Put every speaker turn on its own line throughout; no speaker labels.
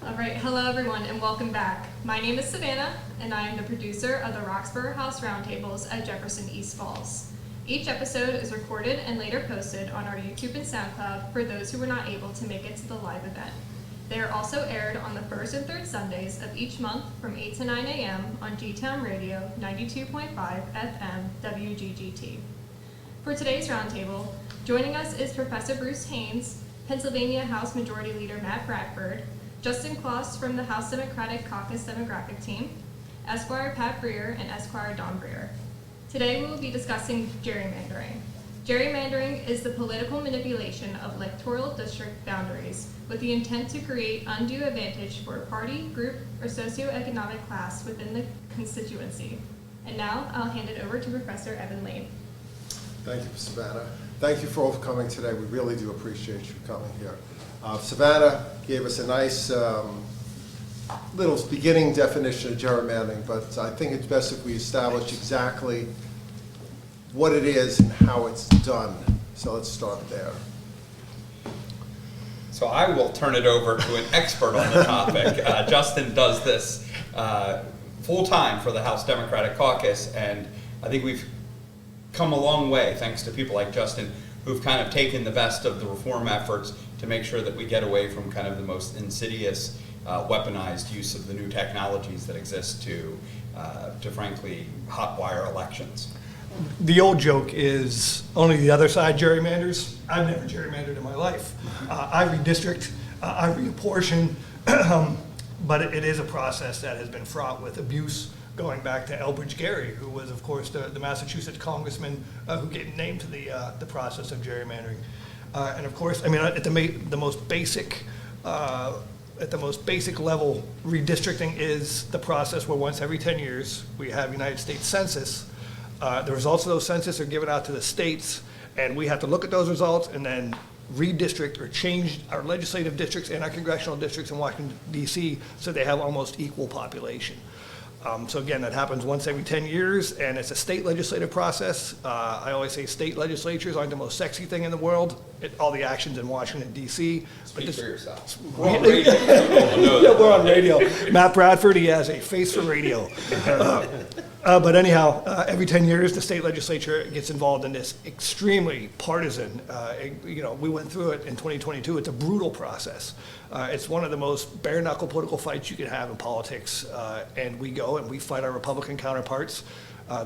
All right, hello everyone and welcome back. My name is Savannah and I am the producer of the Roxborough House Roundtables at Jefferson East Falls. Each episode is recorded and later posted on our YouTube and SoundCloud for those who were not able to make it to the live event. They are also aired on the first and third Sundays of each month from 8 to 9 a.m. on G-Town Radio 92.5 FM WGGT. For today's roundtable, joining us is Professor Bruce Haynes, Pennsylvania House Majority Leader Matt Bradford, Justin Klos from the House Democratic Caucus Demographic Team, Esquire Pat Brier, and Esquire Dan Brier. Today we will be discussing gerrymandering. Gerrymandering is the political manipulation of electoral district boundaries with the intent to create undue advantage for a party, group, or socioeconomic class within the constituency. And now I'll hand it over to Professor Evan Laine.
Thank you, Savannah. Thank you for all for coming today. We really do appreciate you coming here. Savannah gave us a nice little beginning definition of gerrymandering, but I think it's best if we establish exactly what it is and how it's done. So let's start there.
So I will turn it over to an expert on the topic. Justin does this full-time for the House Democratic Caucus, and I think we've come a long way thanks to people like Justin who've kind of taken the best of the reform efforts to make sure that we get away from kind of the most insidious, weaponized use of the new technologies that exist to frankly hotwire elections.
The old joke is only the other side gerrymanders. I've never gerrymandered in my life. I redistrict, I reapportion, but it is a process that has been fraught with abuse going back to Elbridge Gerry, who was, of course, the Massachusetts congressman who gave name to the process of gerrymandering. And of course, I mean, at the most basic level, redistricting is the process where once every 10 years we have United States Census. The results of those census are given out to the states, and we have to look at those results and then redistrict or change our legislative districts and our congressional districts in Washington, D.C. so they have almost equal population. So again, that happens once every 10 years, and it's a state legislative process. I always say state legislatures aren't the most sexy thing in the world. All the actions in Washington, D.C.
Speak for yourself. We're on radio.
Yeah, we're on radio. Matt Bradford, he has a face for radio. But anyhow, every 10 years, the state legislature gets involved in this extremely partisan, we went through it in 2022. It's a brutal process. It's one of the most bare-knuckle political fights you can have in politics. And we go and we fight our Republican counterparts.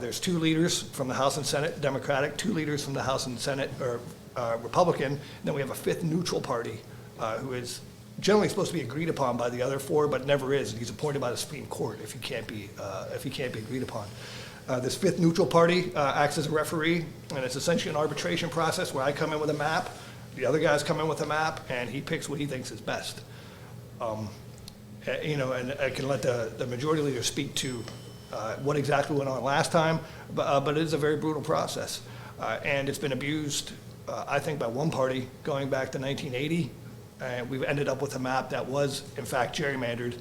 There's 2 leaders from the House and Senate, Democratic, 2 leaders from the House and Senate, Republican. And then we have a 5th neutral party who is generally supposed to be agreed upon by the other 4, but never is. And he's appointed by the Supreme Court if he can't be agreed upon. This 5th neutral party acts as a referee, and it's essentially an arbitration process where I come in with a map, the other guys come in with a map, and he picks what he thinks is best. And I can let the majority leader speak to what exactly went on last time, but it is a very brutal process. And it's been abused, I think, by one party going back to 1980. And we've ended up with a map that was, in fact, gerrymandered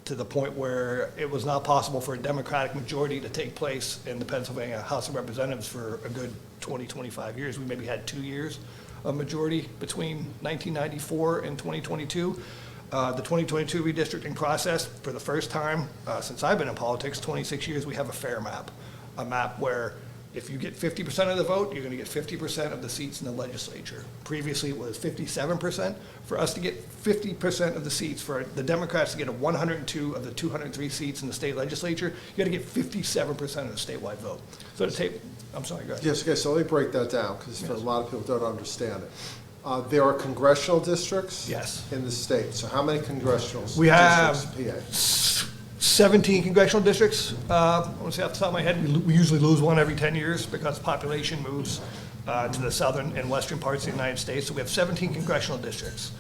to the point where it was not possible for a Democratic majority to take place in the Pennsylvania House of Representatives for a good 20, 25 years. We maybe had 2 years of majority between 1994 and 2022. The 2022 redistricting process, for the first time since I've been in politics, 26 years, we have a fair map. A map where if you get 50% of the vote, you're going to get 50% of the seats in the legislature. Previously, it was 57%. For us to get 50% of the seats, for the Democrats to get 102 of the 203 seats in the state legislature, you got to get 57% of the statewide vote. So to take, I'm sorry, go ahead.
Yes, okay, so let me break that down, because for a lot of people don't understand it. There are congressional districts in the state. So how many congressional
we
districts
have
in PA?
17 congressional districts. I want to say off the top of my head, we usually lose one every 10 years because population moves to the southern and western parts of the United States. So we have 17 congressional districts.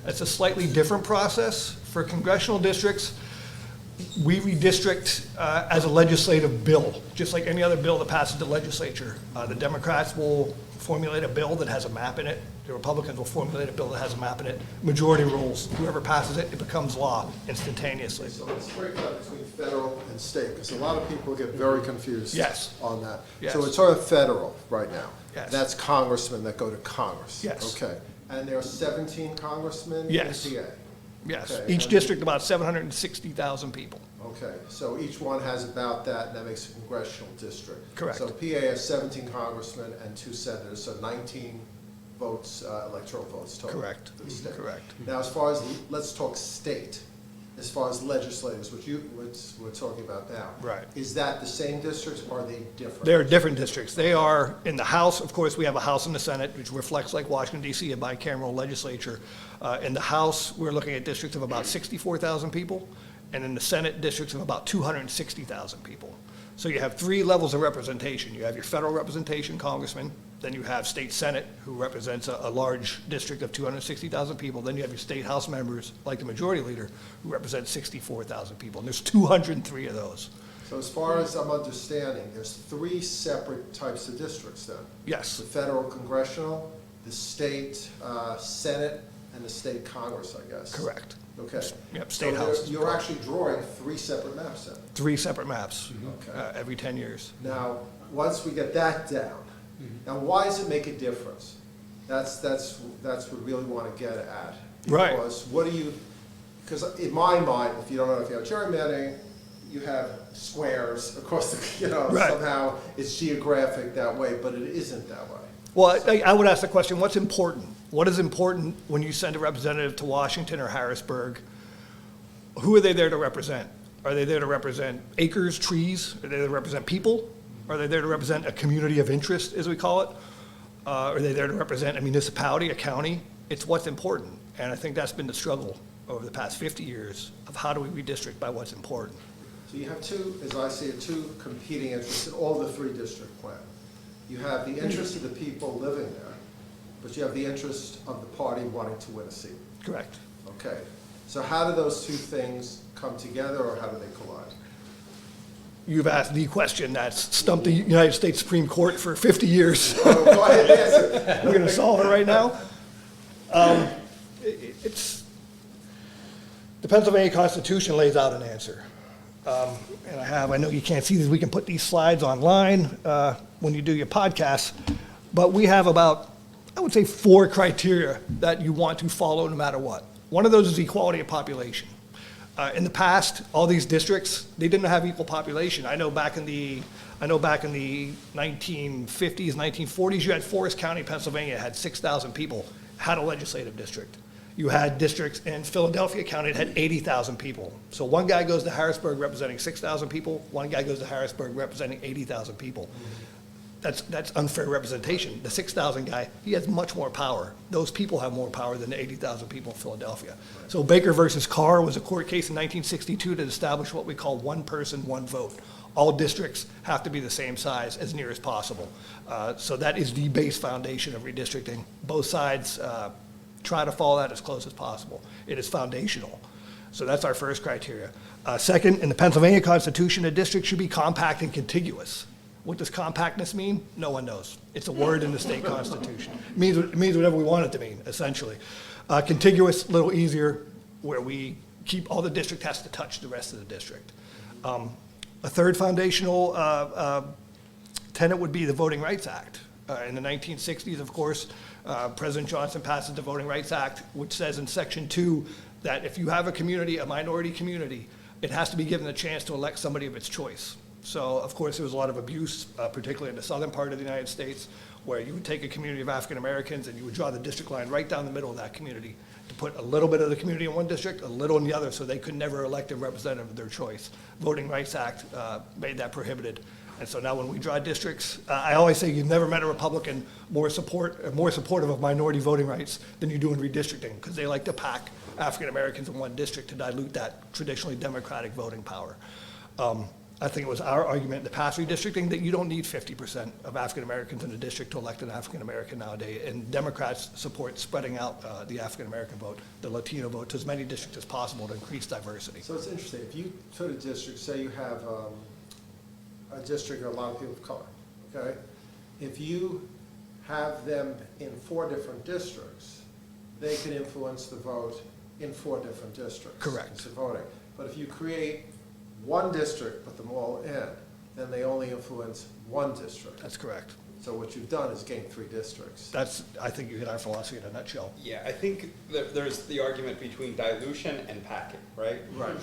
It's a slightly different process. For congressional districts, we redistrict as a legislative bill, just like any other bill that passes the legislature. The Democrats will formulate a bill that has a map in it. The Republicans will formulate a bill that has a map in it. Majority rules. Whoever passes it, it becomes law instantaneously.
So let's break that between federal and state, because a lot of people get very confused on that.
Yes.
So it's sort of federal right now.
Yes.
That's congressmen that go to Congress.
Yes.
Okay. And there are 17 congressmen
Yes.
in PA.
Yes,
Okay,
each
and-
district about 760,000 people.
Okay, so each one has about that, and that makes a congressional district.
Correct.
So PA has 17 congressmen and 2 senators, so 19 votes, electoral votes total.
Correct.
For the state.
Correct.
Now, as far as, let's talk state, as far as legislators, which we're talking about now.
Right.
Is that the same districts, or are they different?
They're different districts. They are, in the House, of course, we have a House and a Senate, which reflects like Washington DC, a bicameral legislature. In the House, we're looking at districts of about 64,000 people, and in the Senate, districts of about 260,000 people. So you have 3 levels of representation. You have your federal representation, congressman, then you have state senate, who represents a large district of 260,000 people, then you have your state house members, like the majority leader, who represents 64,000 people, and there's 203 of those.
So as far as I'm understanding, there's 3 separate types of districts then?
Yes,
The federal congressional, the state senate, and the state congress, I guess?
correct.
Okay.
Yep,
So
state
there-
house.
You're actually drawing 3 separate maps then?
3 separate maps,
Okay.
every 10 years.
Now, once we get that down, now why does it make a difference? That's what we really want to get at.
Right.
Because what do you, because in my mind, if you don't know if you have gerrymandering, you have squares across the,
Right.
somehow it's geographic that way, but it isn't that way.
Well, I would ask the question, what's important? What is important when you send a representative to Washington or Harrisburg? Who are they there to represent? Are they there to represent acres, trees? Are they there to represent people? Are they there to represent a community of interest, as we call it? Are they there to represent a municipality, a county? It's what's important. And I think that's been the struggle over the past 50 years of how do we redistrict by what's important.
So you have 2, as I see it, 2 competing interests in all the 3 district plan. You have the interest of the people living there, but you have the interest of the party wanting to win a seat.
Correct.
Okay, so how do those 2 things come together, or how do they collide?
You've asked the question that's stumped the United States Supreme Court for 50 years.
Oh, go ahead, answer.
We're going to solve it right now. It's, the Pennsylvania Constitution lays out an answer. And I know you can't see these, we can put these slides online when you do your podcasts, but we have about, I would say, 4 criteria that you want to follow no matter what. One of those is equality of population. In the past, all these districts, they didn't have equal population. I know back in the 1950s, 1940s, you had Forest County, Pennsylvania, had 6,000 people, had a legislative district. You had districts in Philadelphia County that had 80,000 people. So one guy goes to Harrisburg representing 6,000 people, one guy goes to Harrisburg representing 80,000 people. That's unfair representation. The 6,000 guy, he has much more power. Those people have more power than the 80,000 people in Philadelphia. So Baker versus Carr was a court case in 1962 to establish what we call one person, one vote. All districts have to be the same size as near as possible. So that is the base foundation of redistricting. Both sides try to follow that as close as possible. It is foundational. So that's our first criteria. Second, in the Pennsylvania Constitution, a district should be compact and contiguous. What does compactness mean? No one knows. It's a word in the state constitution. It means whatever we want it to mean, essentially. Contiguous, a little easier, where we keep, all the district has to touch the rest of the district. A third foundational tenet would be the Voting Rights Act. In the 1960s, of course, President Johnson passes the Voting Rights Act, which says in Section 2 that if you have a community, a minority community, it has to be given a chance to elect somebody of its choice. So, of course, there was a lot of abuse, particularly in the southern part of the United States, where you would take a community of African Americans and you would draw the district line right down the middle of that community to put a little bit of the community in one district, a little in the other, so they could never elect a representative of their choice. Voting Rights Act made that prohibited. And so now when we draw districts, I always say you've never met a Republican more supportive of minority voting rights than you do in redistricting, because they like to pack African Americans in one district to dilute that traditionally Democratic voting power. I think it was our argument in the past redistricting that you don't need 50% of African Americans in a district to elect an African American nowadays. And Democrats support spreading out the African American vote, the Latino vote, to as many districts as possible to increase diversity.
So it's interesting, if you put a district, say you have a district of a lot of people of color, okay? If you have them in 4 different districts, they can influence the vote in 4 different districts.
Correct.
It's voting. But if you create one district, put them all in, then they only influence one district.
That's correct.
So what you've done is gain 3 districts.
I think you hit our philosophy in a nutshell.
Yeah, I think there's the argument between dilution and packing, right?
Right.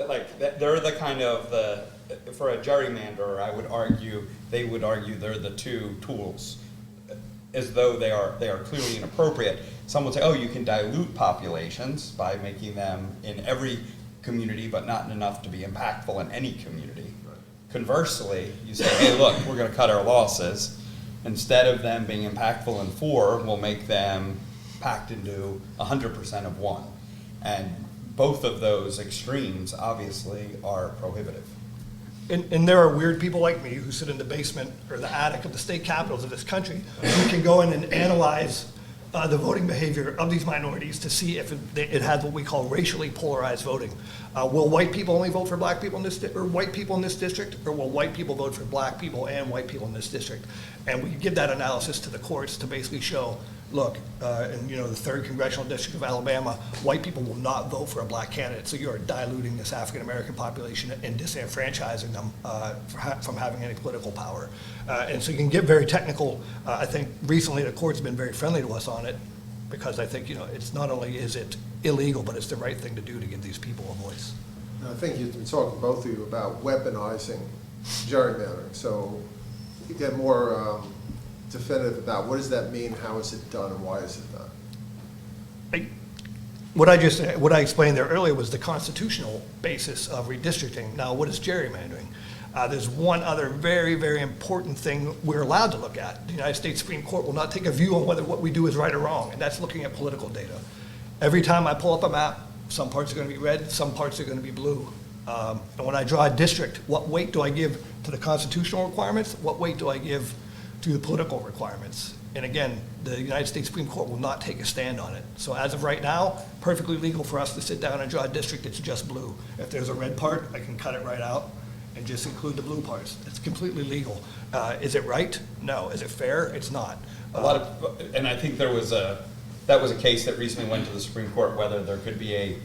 Like, they're the kind of, for a gerrymander, I would argue, they would argue they're the 2 tools, as though they are clearly inappropriate. Some would say, oh, you can dilute populations by making them in every community, but not enough to be impactful in any community.
Right.
Conversely, you say, hey, look, we're gonna cut our losses. Instead of them being impactful in 4, we'll make them packed into 100% of 1. And both of those extremes, obviously, are prohibitive.
And there are weird people like me who sit in the basement or the attic of the state capitals of this country who can go in and analyze the voting behavior of these minorities to see if it has what we call racially polarized voting. Will white people only vote for black people in this, or white people in this district, or will white people vote for black people and white people in this district? And we give that analysis to the courts to basically show, look, in the 3rd Congressional District of Alabama, white people will not vote for a black candidate, so you're diluting this African-American population and disenfranchising them from having any political power. And so you can get very technical. I think recently the court's been very friendly to us on it, because I think, it's not only is it illegal, but it's the right thing to do to give these people a voice.
And I think you've been talking, both of you, about weaponizing gerrymandering. So you get more definitive about what does that mean, how is it done, and why is it done?
What I explained there earlier was the constitutional basis of redistricting. Now, what is gerrymandering? There's one other very, very important thing we're allowed to look at. The United States Supreme Court will not take a view on whether what we do is right or wrong, and that's looking at political data. Every time I pull up a map, some parts are going to be red, some parts are going to be blue. And when I draw a district, what weight do I give to the constitutional requirements? What weight do I give to the political requirements? And again, the United States Supreme Court will not take a stand on it. So as of right now, perfectly legal for us to sit down and draw a district that's just blue. If there's a red part, I can cut it right out and just include the blue parts. It's completely legal. Is it right? No. Is it fair? It's not.
And I think that was a case that recently went to the Supreme Court, whether there could be a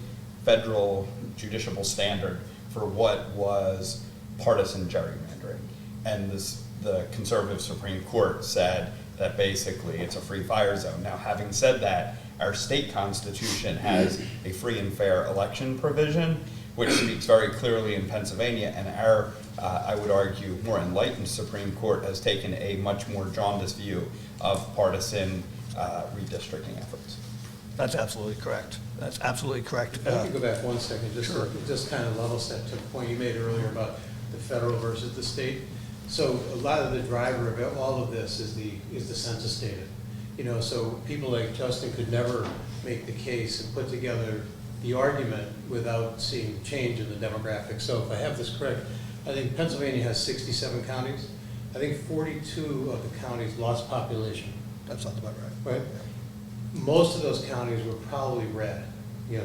federal judicial standard for what was partisan gerrymandering. And the conservative Supreme Court said that basically it's a free fire zone. Now, having said that, our state constitution has a free and fair election provision, which speaks very clearly in Pennsylvania, and our, I would argue, more enlightened Supreme Court has taken a much more jaundiced view of partisan redistricting efforts.
That's absolutely correct. That's absolutely correct.
If I could go back 1 second, just kind of level set to the point you made earlier about the federal versus the state. So a lot of the driver of all of this is the census data. So people like Justin could never make the case and put together the argument without seeing change in the demographics. So if I have this correct, I think Pennsylvania has 67 counties. I think 42 of the counties lost population.
That sounds about right.
Right? Most of those counties were probably red,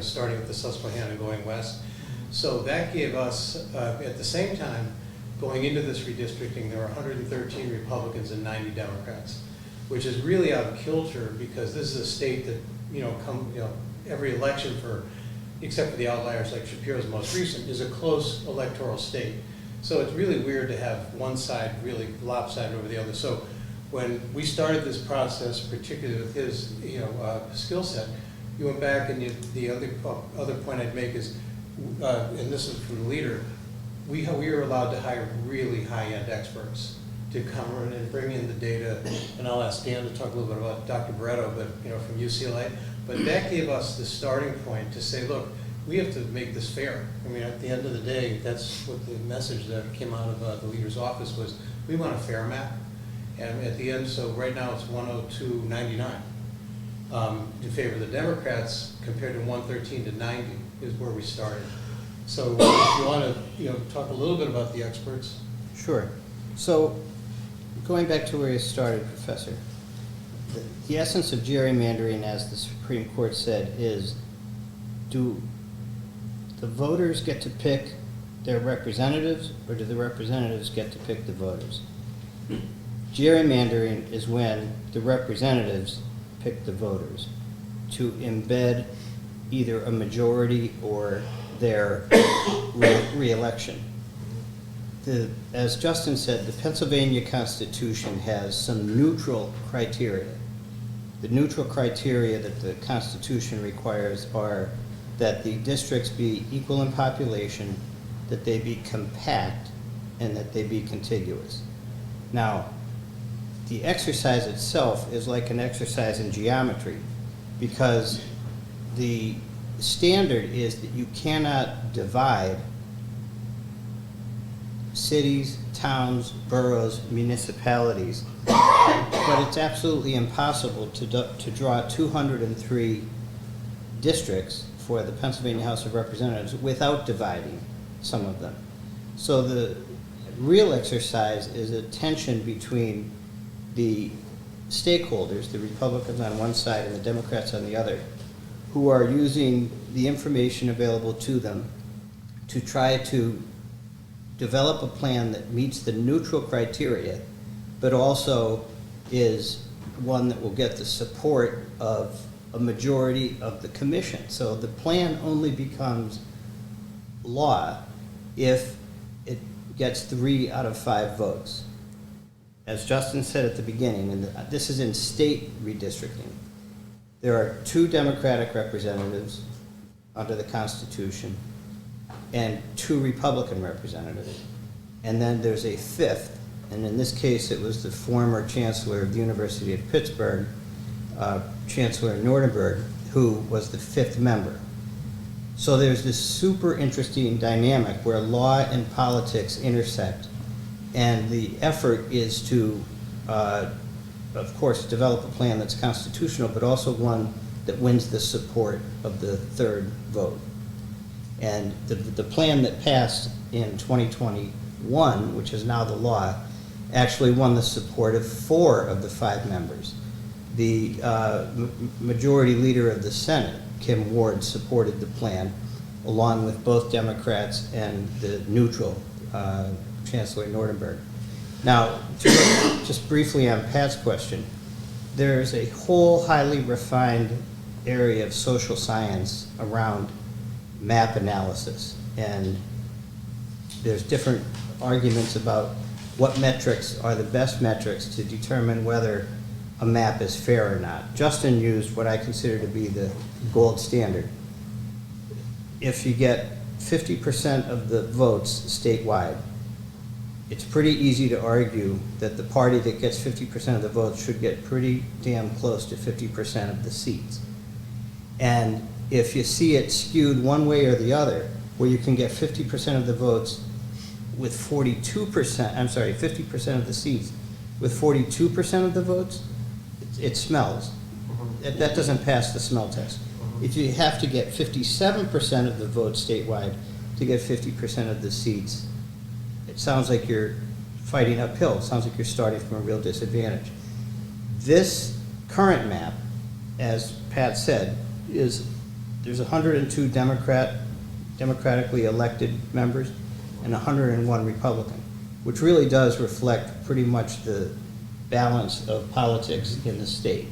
starting with the Susquehanna going west. So that gave us, at the same time, going into this redistricting, there were 113 Republicans and 90 Democrats, which is really out of kilter because this is a state that, every election except for the outliers like Shapiro's most recent, is a close electoral state. So it's really weird to have one side really lopsided over the other. So when we started this process, particularly with his skill set, you went back and the other point I'd make is, and this is from the leader, we were allowed to hire really high-end experts to come in and bring in the data. And I'll ask Dan to talk a little bit about Dr. Barretto, but from UCLA. But that gave us the starting point to say, look, we have to make this fair. I mean, at the end of the day, that's what the message that came out of the leader's office was, we want a fair map. And at the end, so right now it's 102.99 in favor of the Democrats compared to 113 to 90 is where we started. So if you want to talk a little bit about the experts.
Sure. So going back to where you started, Professor, the essence of gerrymandering, as the Supreme Court said, is do the voters get to pick their representatives, or do the representatives get to pick the voters? Gerrymandering is when the representatives pick the voters to embed either a majority or their re-election. as Justin said, the Pennsylvania Constitution has some neutral criteria. The neutral criteria that the Constitution requires are that the districts be equal in population, that they be compact, and that they be contiguous. Now, the exercise itself is like an exercise in geometry, because the standard is that you cannot divide cities, towns, boroughs, municipalities, but it's absolutely impossible to draw 203 districts for the Pennsylvania House of Representatives without dividing some of them. So the real exercise is a tension between the stakeholders, the Republicans on one side and the Democrats on the other, who are using the information available to them to try to develop a plan that meets the neutral criteria, but also is one that will get the support of a majority of the commission. So the plan only becomes law if it gets 3 out of 5 votes. As Justin said at the beginning, and this is in state redistricting, there are 2 Democratic representatives under the Constitution and 2 Republican representatives. And then there's a 5th, and in this case it was the former Chancellor of the University of Pittsburgh, Chancellor Nordenberg, who was the 5th member. So there's this super interesting dynamic where law and politics intersect, and the effort is to, of course, develop a plan that's constitutional, but also one that wins the support of the 3rd vote. And the plan that passed in 2021, which is now the law, actually won the support of 4 of the 5 members. The majority leader of the Senate, Kim Ward, supported the plan, along with both Democrats and the neutral Chancellor Nordenberg. Now, just briefly on Pat's question, there's a whole highly refined area of social science around map analysis, and there's different arguments about what metrics are the best metrics to determine whether a map is fair or not. Justin used what I consider to be the gold standard. If you get 50% of the votes statewide, it's pretty easy to argue that the party that gets 50% of the votes should get pretty damn close to 50% of the seats. And if you see it skewed one way or the other, where you can get 50% of the votes with 42%, I'm sorry, 50% of the seats with 42% of the votes, it smells. That doesn't pass the smell test. If you have to get 57% of the votes statewide to get 50% of the seats, it sounds like you're fighting uphill. It sounds like you're starting from a real disadvantage. This current map, as Pat said, is there's 102 democratically elected members and 101 Republican, which really does reflect pretty much the balance of politics in the state.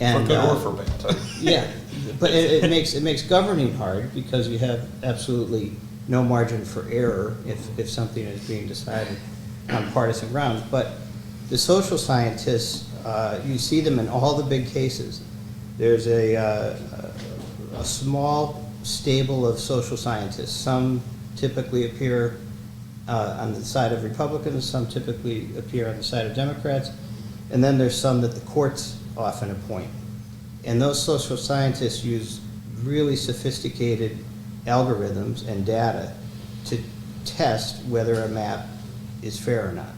And,
for good or for bad.
Yeah, but it makes governing hard because you have absolutely no margin for error if something is being decided on partisan grounds. But the social scientists, you see them in all the big cases. There's a small stable of social scientists. Some typically appear on the side of Republicans, some typically appear on the side of Democrats, and then there's some that the courts often appoint. And those social scientists use really sophisticated algorithms and data to test whether a map is fair or not.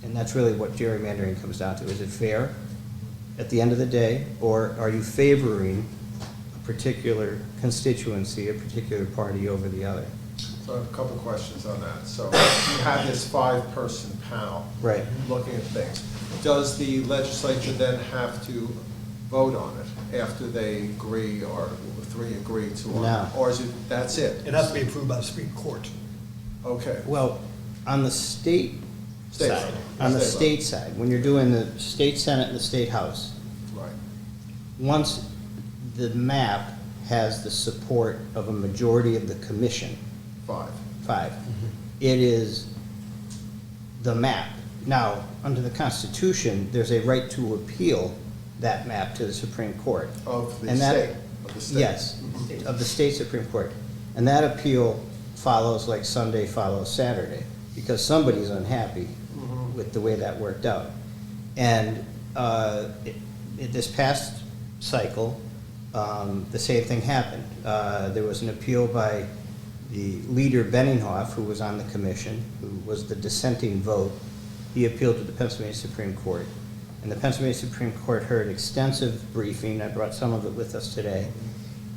And that's really what gerrymandering comes down to. Is it fair at the end of the day, or are you favoring a particular constituency, a particular party over the other?
So I have a couple of questions on that. So you have this 5-person panel
Right.
looking at things. Does the legislature then have to vote on it after they agree, or 3 agree to it?
No.
Or is it, that's it?
It has to be approved by the Supreme Court.
Okay.
Well, on the state
State
side,
level.
on the
State
state side, when you're doing the state senate and the state house,
Right.
once the map has the support of a majority of the commission,
5.
5, it is the map. Now, under the Constitution, there's a right to appeal that map to the Supreme Court.
Of the
And that-
state, of the state.
Yes, of the state Supreme Court. And that appeal follows like Sunday follows Saturday, because somebody's unhappy with the way that worked out. And this past cycle, the same thing happened. There was an appeal by the leader Benninghoff, who was on the commission, who was the dissenting vote. He appealed to the Pennsylvania Supreme Court. And the Pennsylvania Supreme Court heard extensive briefing. I brought some of it with us today.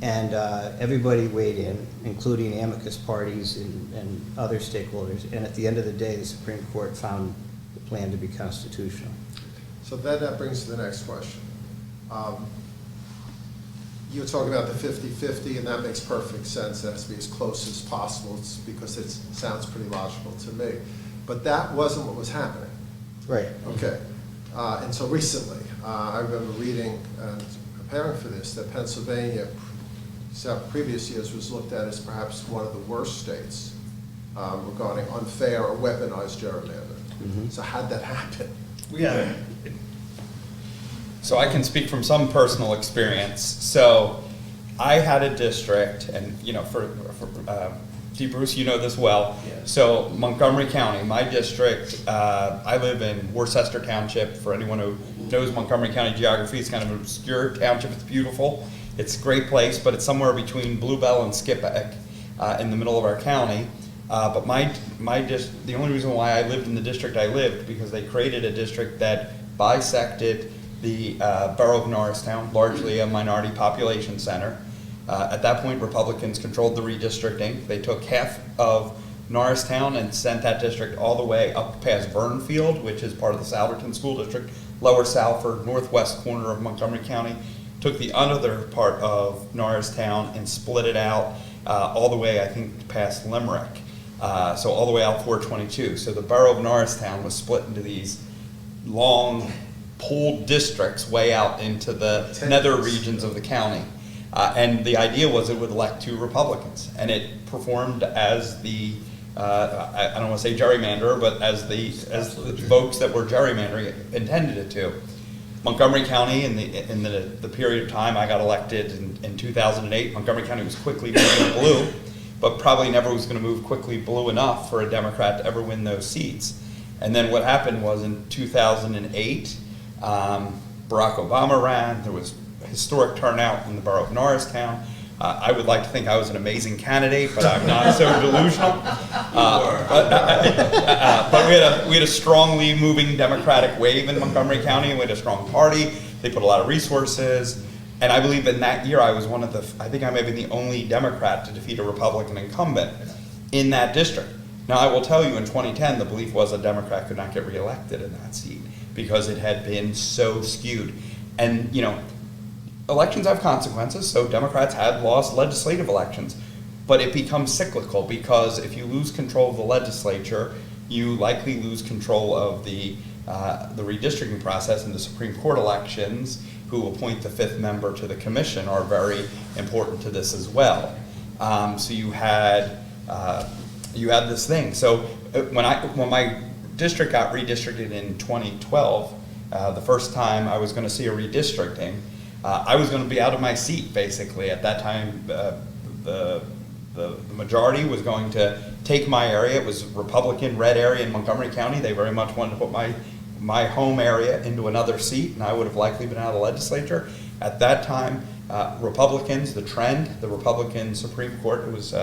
And everybody weighed in, including amicus parties and other stakeholders. And at the end of the day, the Supreme Court found the plan to be constitutional.
So then that brings to the next question. You're talking about the 50-50, and that makes perfect sense. It has to be as close as possible. It's because it sounds pretty logical to me. But that wasn't what was happening.
Right.
Okay. And so recently, I remember reading and preparing for this, that Pennsylvania, previous years, was looked at as perhaps one of the worst states regarding unfair or weaponized gerrymandering. So how'd that happen?
Yeah. So I can speak from some personal experience. So I had a district, and for D. Bruce, you know this well.
Yeah.
So Montgomery County, my district, I live in Worcester Township. For anyone who knows Montgomery County geography, it's kind of an obscure township. It's beautiful. It's a great place, but it's somewhere between Bluebell and Skippack in the middle of our county. But the only reason why I lived in the district I lived, because they created a district that bisected the borough of Norristown, largely a minority population center. At that point, Republicans controlled the redistricting. They took half of Norristown and sent that district all the way up past Burnfield, which is part of the Salverton School District, Lower Salford, northwest corner of Montgomery County. Took the other part of Norristown and split it out all the way, I think, past Limerick. So all the way out 422. So the borough of Norristown was split into these long pulled districts way out into the nether regions of the county. And the idea was it would elect 2 Republicans. And it performed as the, I don't want to say gerrymander, but as the folks that were gerrymandering intended it to. Montgomery County, in the period of time I got elected in 2008, Montgomery County was quickly moving blue, but probably never was going to move quickly blue enough for a Democrat to ever win those seats. And then what happened was in 2008, Barack Obama ran. There was a historic turnout in the borough of Norristown. I would like to think I was an amazing candidate, but I'm not so delusional. But we had a strongly moving Democratic wave in Montgomery County. We had a strong party. They put a lot of resources. And I believe in that year I was I think I may have been the only Democrat to defeat a Republican incumbent in that district. Now I will tell you, in 2010, the belief was a Democrat could not get reelected in that seat because it had been so skewed. And, elections have consequences, so Democrats had lost legislative elections. But it becomes cyclical, because if you lose control of the legislature, you likely lose control of the redistricting process, and the Supreme Court elections, who appoint the 5th member to the commission, are very important to this as well. So you had this thing. So when my district got redistricted in 2012, the first time I was going to see a redistricting, I was going to be out of my seat, basically. At that time, the majority was going to take my area. It was a Republican red area in Montgomery County. They very much wanted to put my home area into another seat, and I would have likely been out of the legislature. At that time, Republicans, the Republican Supreme Court, it was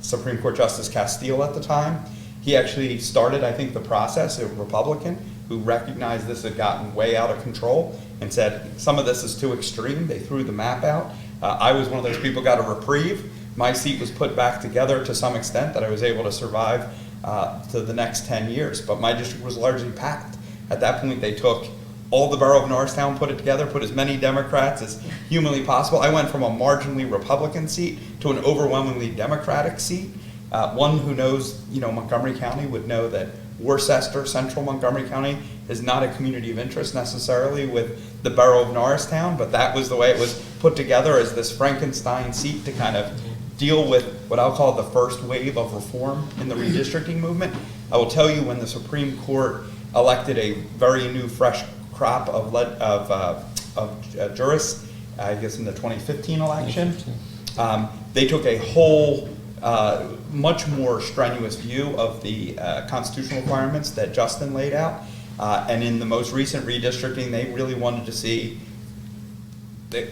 Supreme Court Justice Castile at the time. He actually started, I think, the process, a Republican, who recognized this had gotten way out of control and said, some of this is too extreme. They threw the map out. I was one of those people who got a reprieve. My seat was put back together to some extent, that I was able to survive to the next 10 years. But my district was largely packed. At that point, they took all the borough of Norristown, put it together, put as many Democrats as humanly possible. I went from a marginally Republican seat to an overwhelmingly Democratic seat. One who knows, Montgomery County would know that Worcester, central Montgomery County, is not a community of interest necessarily with the borough of Norristown, but that was the way it was put together, as this Frankenstein seat to kind of deal with what I'll call the first wave of reform in the redistricting movement. I will tell you, when the Supreme Court elected a very new, fresh crop of jurists, I guess in the 2015 election, they took a whole much more strenuous view of the constitutional requirements that Justin laid out. And in the most recent redistricting, they really wanted to see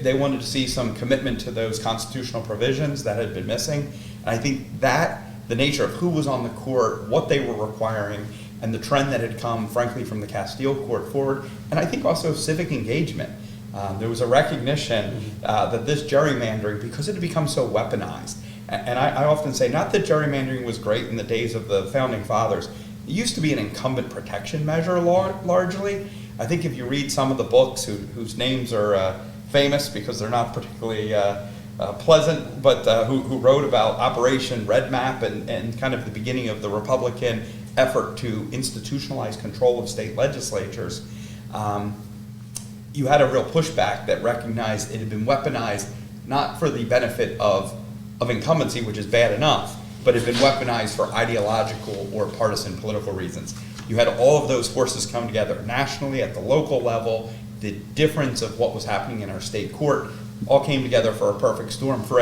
they wanted to see some commitment to those constitutional provisions that had been missing. And I think that the nature of who was on the court, what they were requiring, and the trend that had come, frankly, from the Castile court forward, and I think also civic engagement. There was a recognition that this gerrymandering, because it had become so weaponized, and I often say, not that gerrymandering was great in the days of the founding fathers. It used to be an incumbent protection measure largely. I think if you read some of the books whose names are famous because they're not particularly pleasant, but who wrote about Operation Red Map and kind of the beginning of the Republican effort to institutionalize control of state legislatures, you had a real pushback that recognized it had been weaponized not for the benefit of incumbency, which is bad enough, but had been weaponized for ideological or partisan political reasons. You had all of those forces come together nationally, at the local level. The difference of what was happening in our state court all came together for a perfect storm for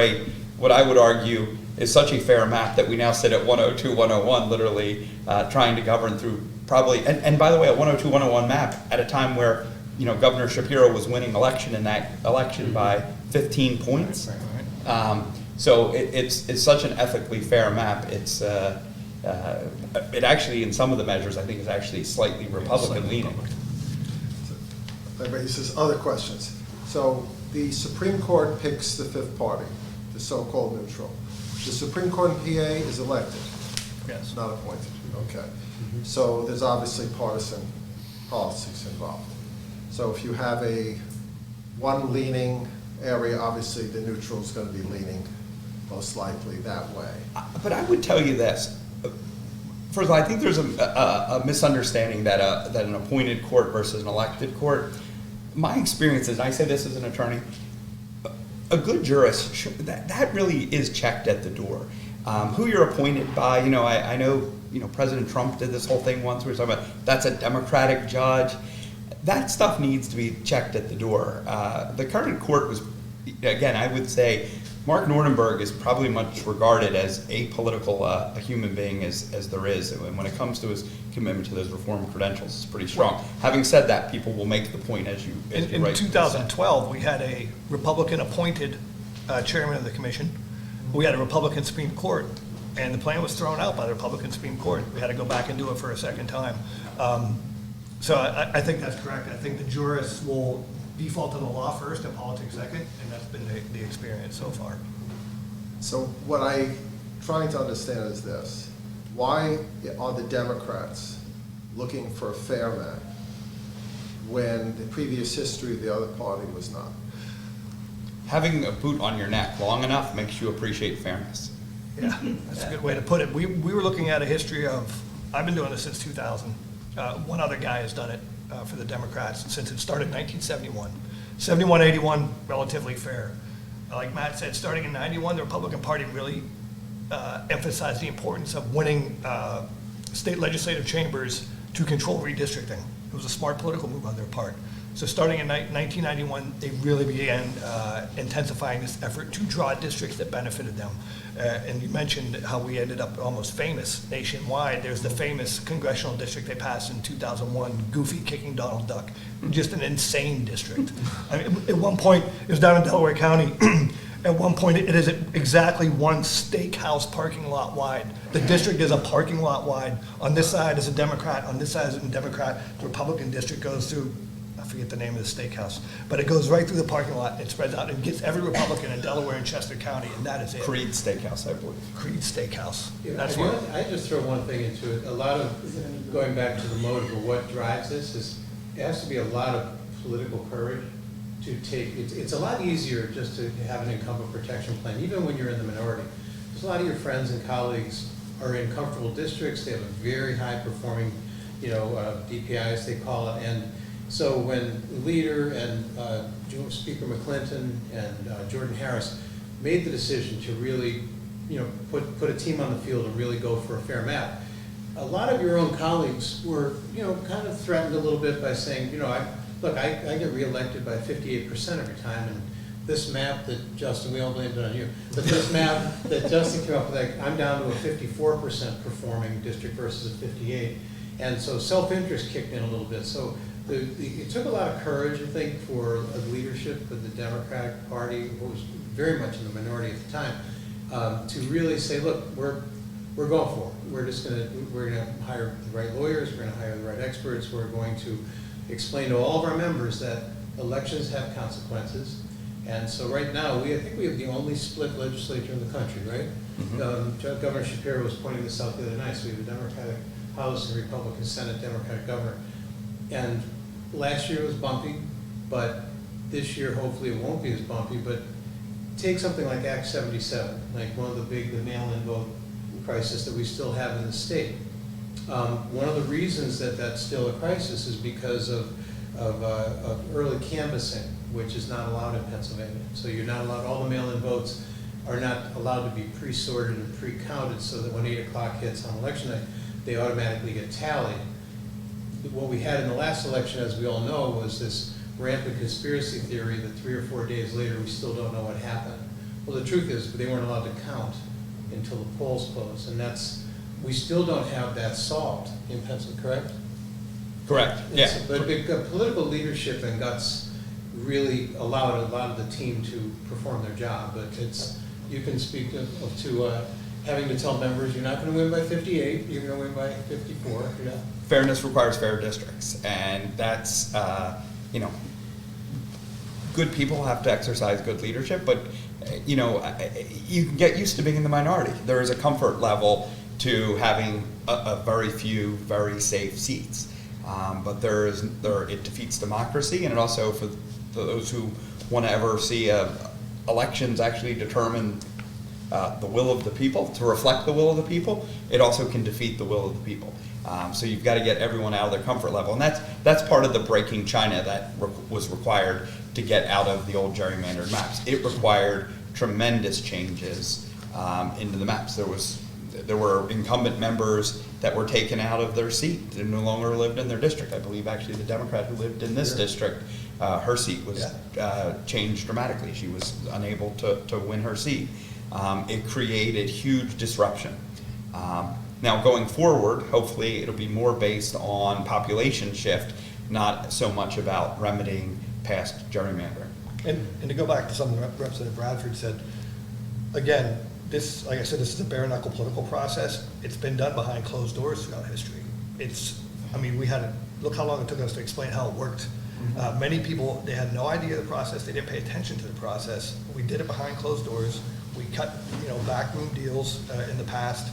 what I would argue is such a fair map that we now sit at 102, 101, literally trying to govern through probably, and by the way, a 102, 101 map at a time where, you know, Governor Shapiro was winning election in that election by 15 points. So it's such an ethically fair map. It's it actually, in some of the measures, I think is actually slightly Republican leaning.
Everybody says other questions. So the Supreme Court picks the fifth party, the so-called neutral. The Supreme Court in PA is elected.
Yes.
Not appointed. Okay. So there's obviously partisan policies involved. So if you have one leaning area, obviously the neutral is going to be leaning most likely that way.
But I would tell you this. First of all, I think there's a misunderstanding that an appointed court versus an elected court. My experience is, and I say this as an attorney, a good jurist, that really is checked at the door. Who you're appointed by, you know, I know, you know, President Trump did this whole thing once where he was talking about that's a Democratic judge. That stuff needs to be checked at the door. The current court was, again, I would say, Mark Nordenberg is probably much regarded as apolitical a human being as there is. And when it comes to his commitment to those reform credentials, it's pretty strong. Having said that, people will make the point as you
In
rightly
2012, we had a Republican-appointed chairman of the commission. We had a Republican Supreme Court, and the plan was thrown out by the Republican Supreme Court. We had to go back and do it for a second time. So I think that's correct. I think the jurists will default to the law first and politics second, and that's been the experience so far.
So what I'm trying to understand is this. Why are the Democrats looking for a fair map when the previous history of the other party was not?
Having a boot on your neck long enough makes you appreciate fairness.
Yeah, that's a good way to put it. We were looking at a history of, I've been doing this since 2000. One other guy has done it for the Democrats since it started in 1971. 71, 81, relatively fair. Like Matt said, starting in 91, the Republican Party really emphasized the importance of winning state legislative chambers to control redistricting. It was a smart political move on their part. So starting in 1991, they really began intensifying this effort to draw districts that benefited them. And you mentioned how we ended up almost famous nationwide. There's the famous congressional district they passed in 2001, Goofy kicking Donald Duck. Just an insane district. I mean, at one point, it was down in Delaware County. At one point, it is exactly one steakhouse parking lot wide. The district is a parking lot wide. On this side is a Democrat, on this side is a Democrat. The Republican district goes through, I forget the name of the steakhouse, but it goes right through the parking lot, it spreads out, and gets every Republican in Delaware and Chester County, and that is it.
Creed Steakhouse, I believe.
Creed Steakhouse.
Yeah,
That's
I
what.
just throw one thing into it. A lot of, going back to the motive of what drives this, is it has to be a lot of political courage to take, it's a lot easier just to have an incumbent protection plan, even when you're in the minority. Because a lot of your friends and colleagues are in comfortable districts, they have a very high performing, you know, DPIs they call it, and so when the leader and Speaker McClinton and Jordan Harris made the decision to really put a team on the field and really go for a fair map. A lot of your own colleagues were, kind of threatened a little bit by saying, I get reelected by 58% every time, and this map that Justin, we all blamed it on you, but this map that Justin came up with, I'm down to a 54% performing district versus a 58. And so self-interest kicked in a little bit. So it took a lot of courage, I think, for the leadership of the Democratic Party, who was very much in the minority at the time, to really say, look, we're going for it. We're gonna hire the right lawyers, we're gonna hire the right experts, we're going to explain to all of our members that elections have consequences. And so right now, I think we have the only split legislature in the country, right? Mm-hmm. Governor Shapiro was pointing this out the other night. So we have a Democratic House and Republican Senate, Democratic governor. And last year was bumpy, but this year hopefully it won't be as bumpy. But take something like Act 77, like one of the mail-in vote crisis that we still have in the state. One of the reasons that that's still a crisis is because of early canvassing, which is not allowed in Pennsylvania. So you're not allowed, all the mail-in votes are not allowed to be pre-sorted and pre-counted so that when 8 o'clock hits on election night, they automatically get tallied. What we had in the last election, as we all know, was this rampant conspiracy theory that 3 or 4 days later we still don't know what happened. Well, the truth is they weren't allowed to count until the polls closed, and we still don't have that solved in Pennsylvania, correct?
Correct, yeah.
But political leadership and guts really allowed a lot of the team to perform their job, but you can speak to having to tell members you're not going to win by 58, you're going to win by 54.
Fairness requires fair districts, and that's good people have to exercise good leadership, but you can get used to being in the minority. There is a comfort level to having a very few very safe seats, but it defeats democracy, and it also for those who want to ever see elections actually determine the will of the people, to reflect the will of the people, it also can defeat the will of the people. So you've got to get everyone out of their comfort level, and that's part of the breaking China that was required to get out of the old gerrymandered maps. It required tremendous changes into the maps. There were incumbent members that were taken out of their seat and no longer lived in their district. I believe actually the Democrat who lived in this district, her seat was changed dramatically. She was unable to win her seat. It created huge disruption. Now going forward, hopefully it'll be more based on population shift, not so much about remedying past gerrymandering.
And to go back to something Representative Bradford said, again, this, like I said, this is a bare-knuckle political process. It's been done behind closed doors throughout history. Look how long it took us to explain how it worked. Many people, they had no idea of the process. They didn't pay attention to the process. We did it behind closed doors. We cut, backroom deals in the past,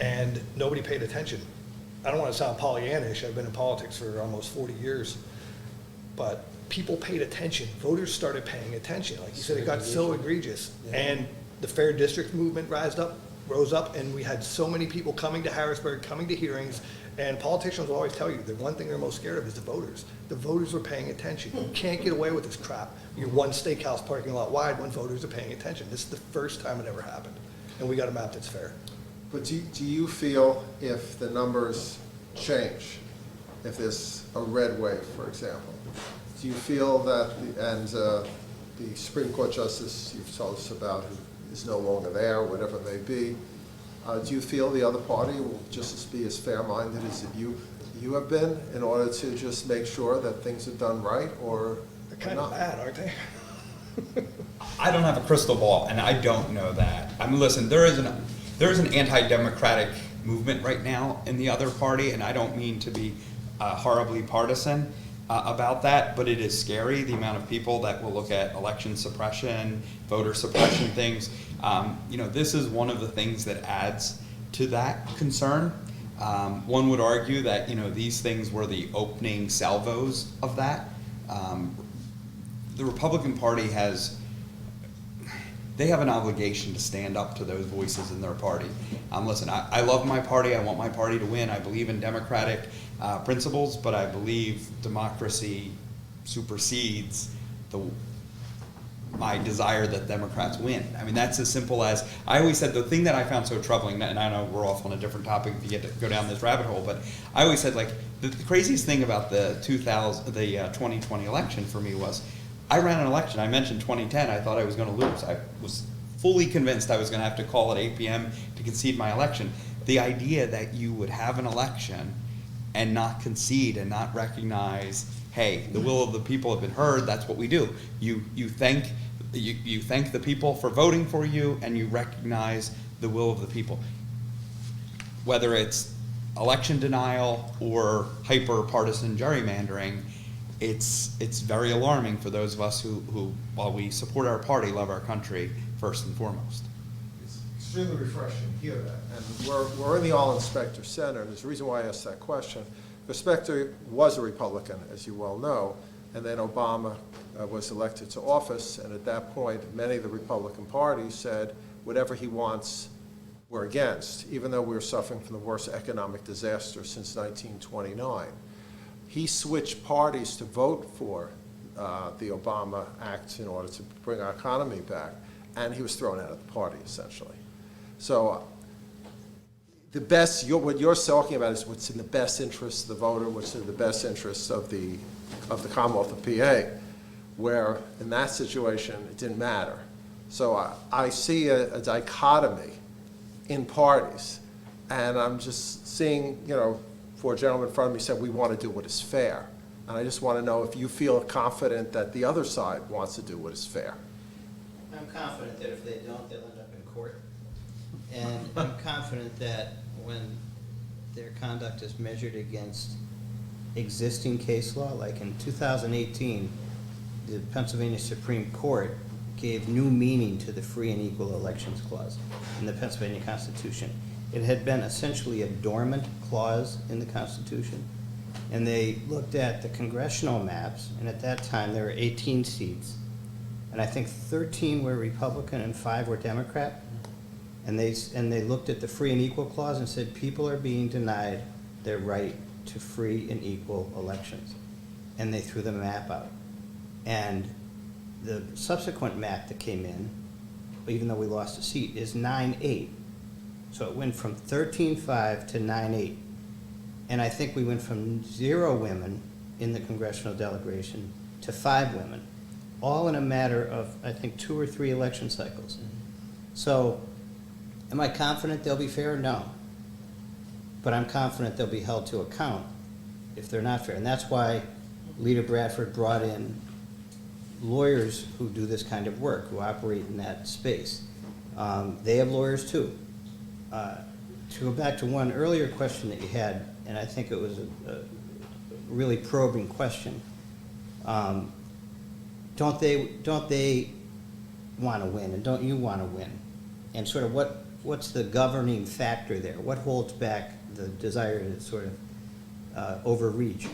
and nobody paid attention. I don't want to sound Pollyannish. I've been in politics for almost 40 years, but people paid attention. Voters started paying attention. Like you said, it got so egregious. Yeah. And the fair district movement rose up, and we had so many people coming to Harrisburg, coming to hearings, and politicians will always tell you the one thing they're most scared of is the voters. The voters were paying attention. You can't get away with this crap. You're one steakhouse parking lot wide when voters are paying attention. This is the first time it ever happened, and we got a map that's fair.
But do you feel if the numbers change, if there's a red wave, for example, do you feel that, the Supreme Court Justice you've told us about who is no longer there, whatever it may be, do you feel the other party will just be as fair-minded as you have been in order to just make sure that things are done right, or
they're kind of bad, aren't they?
I don't have a crystal ball, and I don't know that. I mean, listen, there is an anti-democratic movement right now in the other party, and I don't mean to be horribly partisan about that, but it is scary, the amount of people that will look at election suppression, voter suppression things. This is one of the things that adds to that concern. One would argue that, these things were the opening salvos of that. The Republican Party they have an obligation to stand up to those voices in their party. Listen, I love my party. I want my party to win. I believe in democratic principles, but I believe democracy supersedes my desire that Democrats win. I mean, that's as simple as, I always said, the thing that I found so troubling, and I know we're off on a different topic if you get to go down this rabbit hole, but I always said, like, the craziest thing about the 2020 election for me was, I ran an election, I mentioned 2010, I thought I was gonna lose. I was fully convinced I was gonna have to call at 8 p.m. to concede my election. The idea that you would have an election and not concede and not recognize, hey, the will of the people have been heard, that's what we do. You thank the people for voting for you, and you recognize the will of the people. Whether it's election denial or hyper-partisan gerrymandering, it's very alarming for those of us who, while we support our party, love our country first and foremost.
It's extremely refreshing to hear that. And we're in the All-Inspector Center, and there's a reason why I asked that question. The Inspector was a Republican, as you well know, and then Obama was elected to office, and at that point, many of the Republican parties said, whatever he wants, we're against, even though we were suffering from the worst economic disaster since 1929. He switched parties to vote for the Obama Act in order to bring our economy back, and he was thrown out of the party, essentially. So the best, what you're talking about is what's in the best interest of the voter, what's in the best interest of the Commonwealth of PA, where in that situation, it didn't matter. So I see a dichotomy in parties, and I'm just seeing, you know, four gentlemen in front of me said we want to do what is fair. And I just want to know if you feel confident that the other side wants to do what is fair.
I'm confident that if they don't, they'll end up in court. And I'm confident that when their conduct is measured against existing case law, like in 2018, the Pennsylvania Supreme Court gave new meaning to the Free and Equal Elections Clause in the Pennsylvania Constitution. It had been essentially a dormant clause in the Constitution, and they looked at the congressional maps, and at that time there were 18 seats, and I think 13 were Republican and 5 were Democrat, and they looked at the Free and Equal Clause and said people are being denied their right to free and equal elections, and they threw the map out. And the subsequent map that came in, even though we lost a seat, is 9-8. So it went from 13-5 to 9-8. And I think we went from 0 women in the congressional delegation to 5 women, all in a matter of, I think, 2 or 3 election cycles. So am I confident they'll be fair? No. But I'm confident they'll be held to account if they're not fair. And that's why Leader Bradford brought in lawyers who do this kind of work, who operate in that space. They have lawyers too. To go back to one earlier question that you had, and I think it was a really probing question, don't they want to win, and don't you want to win? And sort of what's the governing factor there? What holds back the desire to sort of overreach?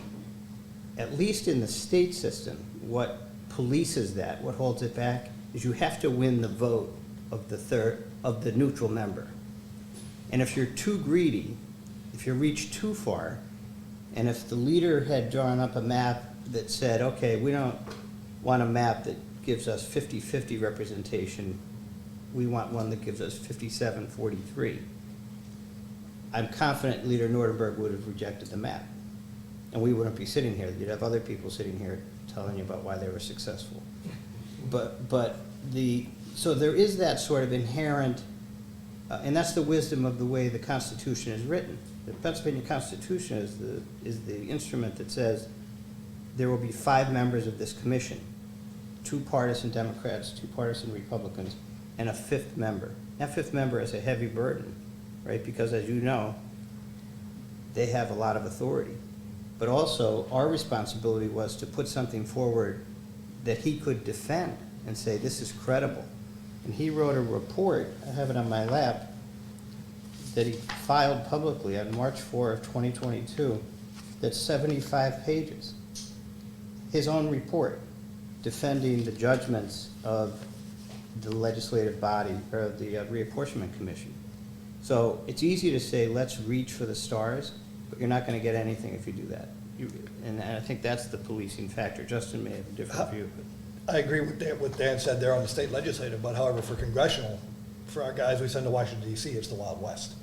At least in the state system, what polices that, what holds it back, is you have to win the vote of the neutral member. And if you're too greedy, if you reach too far, and if the leader had drawn up a map that said, okay, we don't want a map that gives us 50-50 representation, we want one that gives us 57-43, I'm confident Leader Nordenberg would have rejected the map. And we wouldn't be sitting here. You'd have other people sitting here telling you about why they were successful. So there is that sort of inherent, and that's the wisdom of the way the Constitution is written. The Pennsylvania Constitution is the instrument that says there will be 5 members of this commission, 2 partisan Democrats, 2 partisan Republicans, and a 5th member. That 5th member is a heavy burden, right? Because as you know, they have a lot of authority. But also, our responsibility was to put something forward that he could defend and say, this is credible. And he wrote a report, I have it on my lap, that he filed publicly on March 4 of 2022, that's 75 pages. His own report defending the judgments of the legislative body, or the Reapportionment Commission. So it's easy to say, let's reach for the stars, but you're not going to get anything if you do that. And I think that's the policing factor. Justin may have a different view.
I agree with what Dan said there on the state legislative, but however, for congressional, for our guys we send to Washington DC, it's the Wild West.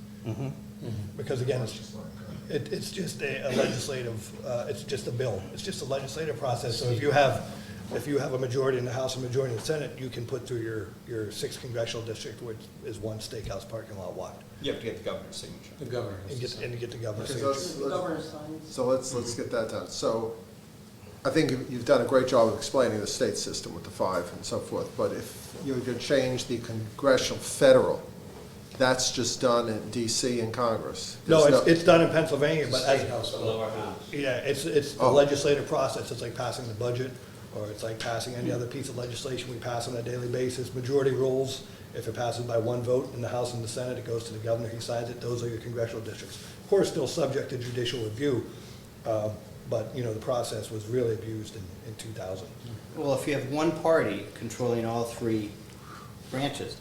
Because again, it's just a legislative, it's just a bill. It's just a legislative process. So if you have a majority in the House and majority in the Senate, you can put through your 6th congressional district, which is one steakhouse parking lot wide.
You have to get the governor's signature.
The governor.
And you get the governor's
Okay,
signature.
so let's get that done. So I think you've done a great job of explaining the state system with the 5 and so forth, but if you're going to change the congressional federal, that's just done in DC and Congress?
No,
There's
it's done in Pennsylvania, but
State
as,
House.
yeah, it's the
Oh.
legislative process. It's like passing the budget, or it's like passing any other piece of legislation we pass on a daily basis. Majority rules, if it passes by 1 vote in the House and the Senate, it goes to the governor, he signs it, those are your congressional districts. Of course, still subject to judicial review, but, you know, the process was really abused in 2000.
Well, if you have one party controlling all 3 branches,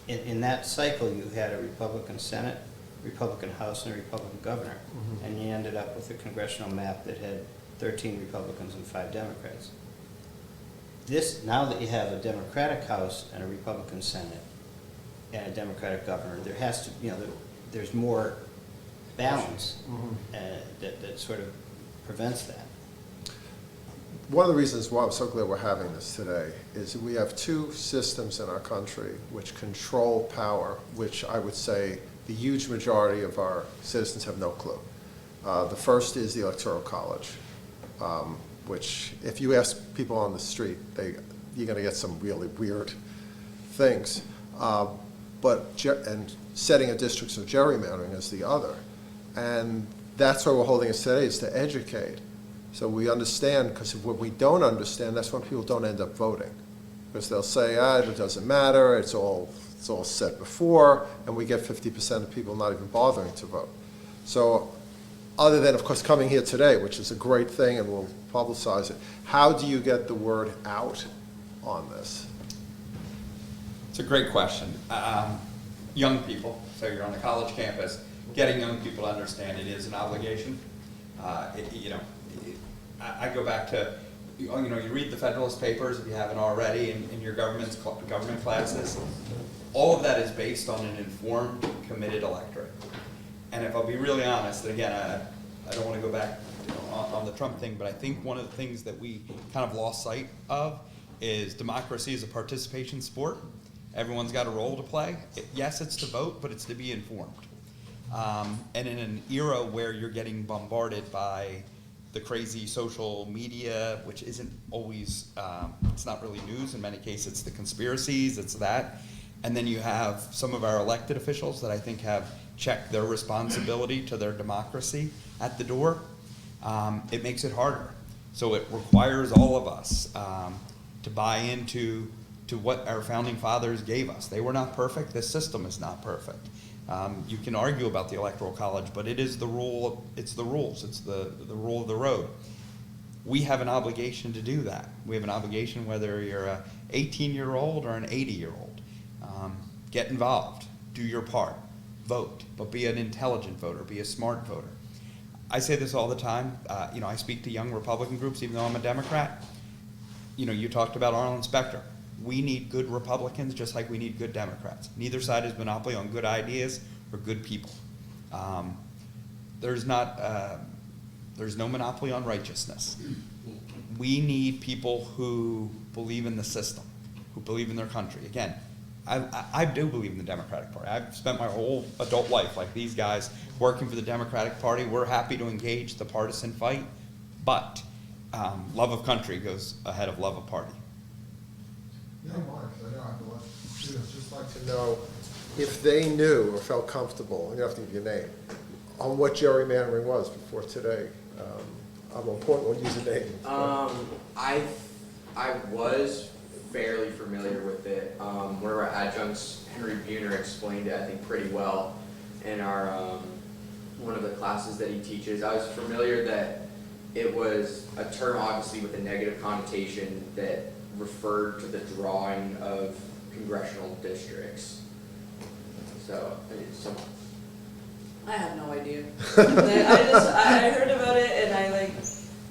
in that cycle, you had a Republican Senate, Republican House, and a Republican governor, and you ended up with a congressional map that had 13 Republicans and 5 Democrats. Now that you have a Democratic House and a Republican Senate and a Democratic governor, there has to, there's more balance that sort of prevents that.
One of the reasons why I'm so glad we're having this today is that we have 2 systems in our country which control power, which I would say the huge majority of our citizens have no clue. The first is the Electoral College, which if you ask people on the street, you're going to get some really weird things. And setting of districts of gerrymandering is the other. And that's why we're holding this today, is to educate. So we understand, because when we don't understand, that's when people don't end up voting. Because they'll say, it doesn't matter, it's all set before, and we get 50% of people not even bothering to vote. So other than, of course, coming here today, which is a great thing, and we'll publicize it, how do you get the word out on this?
It's a great question. Young people, so you're on a college campus, getting young people to understand it is an obligation. I go back to, you read the Federalist Papers if you haven't already in your government classes. All of that is based on an informed, committed electorate. And if I'll be really honest, and again, I don't want to go back on the Trump thing, but I think one of the things that we kind of lost sight of is democracy is a participation sport. Everyone's got a role to play. Yes, it's to vote, but it's to be informed. And in an era where you're getting bombarded by the crazy social media, which isn't always, it's not really news in many cases, it's the conspiracies, it's that. And then you have some of our elected officials that I think have checked their responsibility to their democracy at the door. It makes it harder. So it requires all of us to buy into what our founding fathers gave us. They were not perfect. This system is not perfect. You can argue about the Electoral College, but it is the rule. It's the rules. It's the rule of the road. We have an obligation to do that. We have an obligation whether you're an 18-year-old or an 80-year-old. Get involved. Do your part. Vote, but be an intelligent voter. Be a smart voter. I say this all the time. I speak to young Republican groups, even though I'm a Democrat. You talked about Arlen Specter. We need good Republicans just like we need good Democrats. Neither side has monopoly on good ideas or good people. There's no monopoly on righteousness. We need people who believe in the system, who believe in their country. Again, I do believe in the Democratic Party. I've spent my whole adult life, like these guys, working for the Democratic Party. We're happy to engage the partisan fight, but love of country goes ahead of love of party.
Yeah, Mark, I know, I'd just like to know if they knew or felt comfortable, you don't have to give your name, on what gerrymandering was before today. I'm on point, we'll use a name.
I was fairly familiar with it. One of our adjuncts, Henry Buhner, explained it, I think, pretty well in our one of the classes that he teaches. I was familiar that it was a term, obviously, with a negative connotation that referred to the drawing of congressional districts. So,
I have no idea. I heard about it and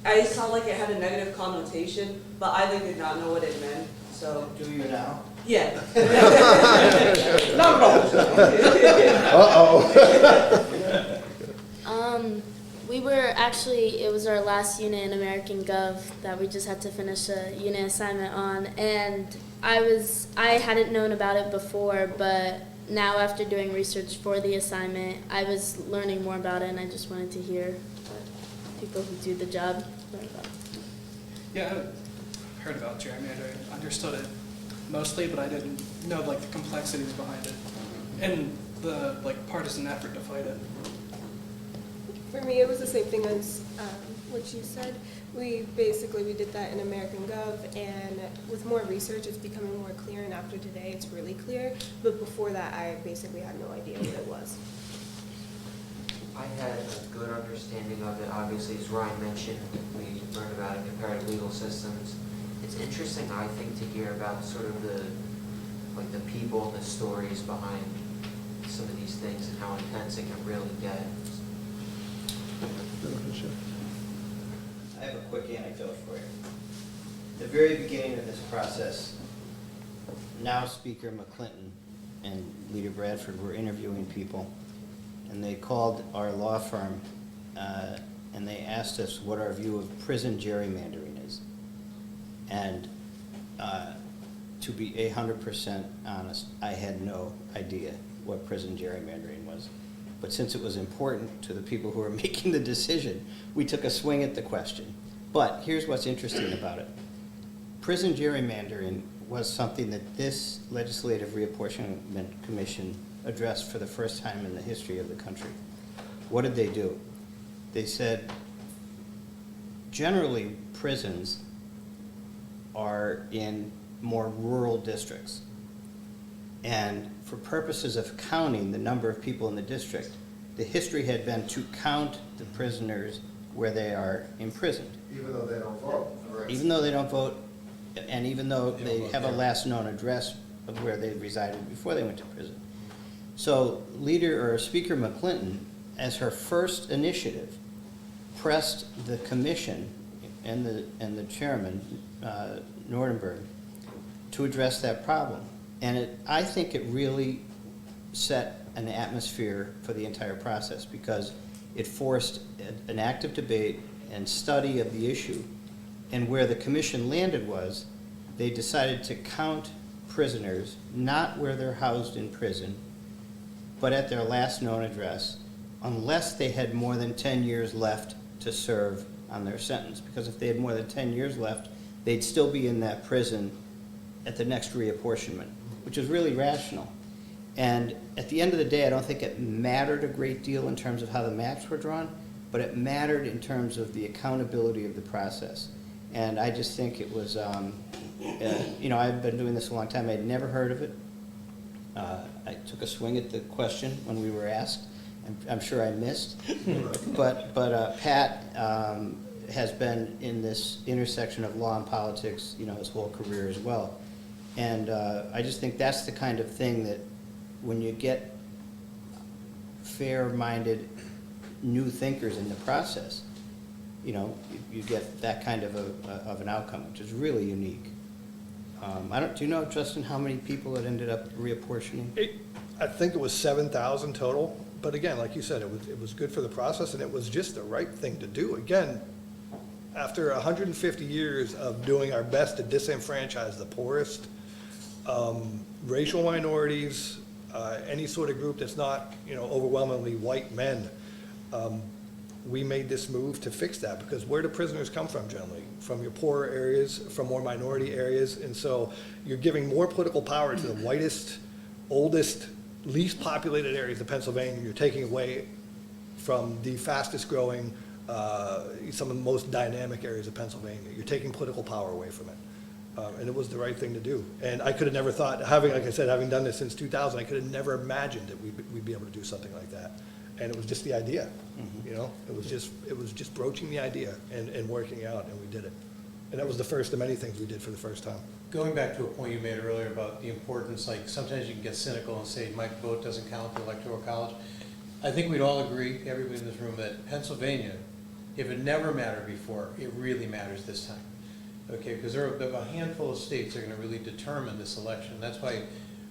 I felt like it had a negative connotation, but I did not know what it meant, so.
Do you now?
Yeah. Not wrong.
Uh-oh.
We were actually, it was our last unit in American Gov that we just had to finish a unit assignment on, and I hadn't known about it before, but now after doing research for the assignment, I was learning more about it, and I just wanted to hear what people who do the job learn about it.
Yeah, I heard about gerrymandering, understood it mostly, but I didn't know like the complexities behind it and the like partisan effort to fight it.
For me, it was the same thing as what you said. We did that in American Gov, and with more research, it's becoming more clear, and after today, it's really clear. But before that, I basically had no idea what it was.
I had a good understanding of it. Obviously, as Ryan mentioned, we learned about it, comparative legal systems. It's interesting, I think, to hear about sort of the people and the stories behind some of these things and how intense it can really get.
I have a quick anecdote for you. At the very beginning of this process, now Speaker McClinton and Leader Bradford were interviewing people, and they called our law firm and they asked us what our view of prison gerrymandering is. And to be 100% honest, I had no idea what prison gerrymandering was. But since it was important to the people who were making the decision, we took a swing at the question. But here's what's interesting about it. Prison gerrymandering was something that this Legislative Reapportionment Commission addressed for the first time in the history of the country. What did they do? They said, generally, prisons are in more rural districts. And for purposes of counting the number of people in the district, the history had been to count the prisoners where they are imprisoned.
Even though they don't vote.
Even though they don't vote, and even though they have a last known address of where they resided before they went to prison. So Speaker McClinton, as her first initiative, pressed the commission and the chairman, Nordenberg, to address that problem. And I think it really set an atmosphere for the entire process because it forced an active debate and study of the issue. And where the commission landed was they decided to count prisoners not where they're housed in prison, but at their last known address, unless they had more than 10 years left to serve on their sentence. Because if they had more than 10 years left, they'd still be in that prison at the next reapportionment, which is really rational. And at the end of the day, I don't think it mattered a great deal in terms of how the maps were drawn, but it mattered in terms of the accountability of the process. And I just think it was, I've been doing this a long time. I'd never heard of it. I took a swing at the question when we were asked. I'm sure I missed. But Pat has been in this intersection of law and politics, his whole career as well. And I just think that's the kind of thing that when you get fair-minded new thinkers in the process, you get that kind of an outcome, which is really unique. Do you know, Justin, how many people it ended up reapportioning?
I think it was 7,000 total. But again, like you said, it was good for the process, and it was just the right thing to do. Again, after 150 years of doing our best to disenfranchise the poorest, racial minorities, any sort of group that's not, overwhelmingly white men, we made this move to fix that, because where do prisoners come from generally? From your poorer areas, from more minority areas, and so you're giving more political power to the whitest, oldest, least populated areas of Pennsylvania. You're taking away from the fastest growing, some of the most dynamic areas of Pennsylvania. You're taking political power away from it. And it was the right thing to do. And I could have never thought, having done this since 2000, I could have never imagined that we'd be able to do something like that. And it was just the idea, It was just broaching the idea and working out, and we did it. And that was the first of many things we did for the first time.
Going back to a point you made earlier about the importance, like sometimes you can get cynical and say my vote doesn't count for electoral college. I think we'd all agree, everybody in this room, that Pennsylvania If it never mattered before, it really matters this time. Okay, because there are a handful of states that are gonna really determine this election. That's why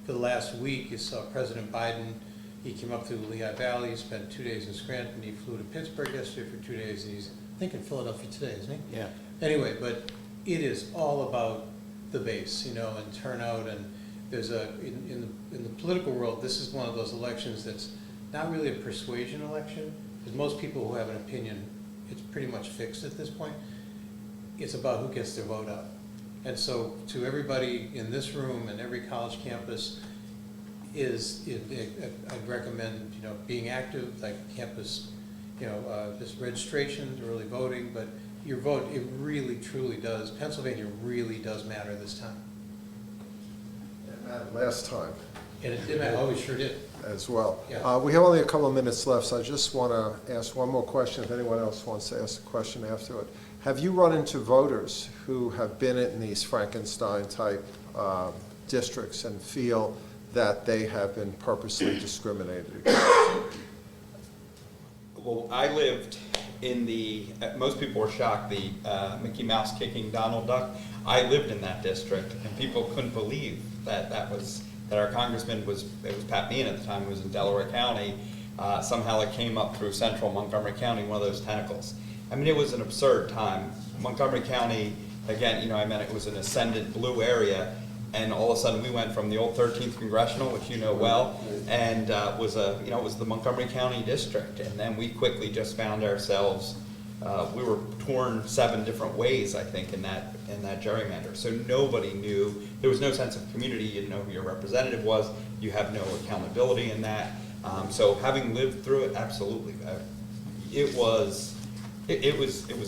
for the last week, you saw President Biden, he came up through the Lehigh Valley, spent 2 days in Scranton, he flew to Pittsburgh yesterday for 2 days, and he's, I think, in Philadelphia today, isn't he?
Yeah.
Anyway, but it is all about the base, you know, and turnout, and there's in the political world, this is one of those elections that's not really a persuasion election, because most people who have an opinion, it's pretty much fixed at this point. It's about who gets their vote out. And so to everybody in this room and every college campus I'd recommend, you know, being active, like campus, you know, just registrations, early voting, but your vote, it really truly does, Pennsylvania really does matter this time.
It mattered last time.
And it did matter, oh, we sure did.
As well.
Yeah.
We have only a couple of minutes left, so I just want to ask one more question, if anyone else wants to ask a question after it. Have you run into voters who have been in these Frankenstein-type districts and feel that they have been purposely discriminated against?
Well, I lived in the, most people were shocked, the Mickey Mouse kicking Donald Duck. I lived in that district, and people couldn't believe that that our congressman was, it was Pat Meehan at the time, who was in Delaware County. Somehow it came up through central Montgomery County, one of those tentacles. I mean, it was an absurd time. Montgomery County, again, you know, I meant it was an ascendant blue area, and all of a sudden we went from the old 13th congressional, which you know well, and it was the Montgomery County district, and then we quickly just found ourselves, we were torn 7 different ways, I think, in that gerrymander. So nobody knew, there was no sense of community, you didn't know who your representative was, you have no accountability in that. So having lived through it, absolutely, it was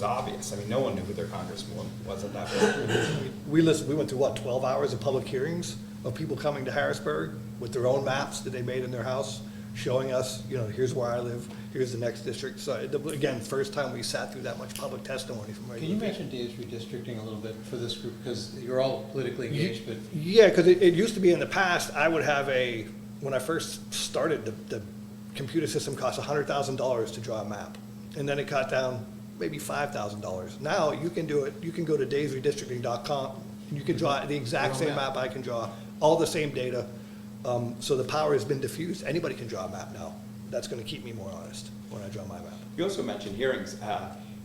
obvious. I mean, no one knew who their congressman was at that point.
We went through, what, 12 hours of public hearings of people coming to Harrisburg with their own maps that they made in their house, showing us, you know, here's where I live, here's the next district. So again, first time we sat through that much public testimony from
Can you mention Dave's redistricting a little bit for this group, because you're all politically engaged, but...
Yeah, because it used to be in the past, I would have when I first started, the computer system cost $100,000 to draw a map. And then it got down maybe $5,000. Now you can do it, you can go to davesredistricting.com, and you can draw the exact same map I can draw, all the same data. So the power has been diffused. Anybody can draw a map now. That's going to keep me more honest when I draw my map.
You also mentioned hearings.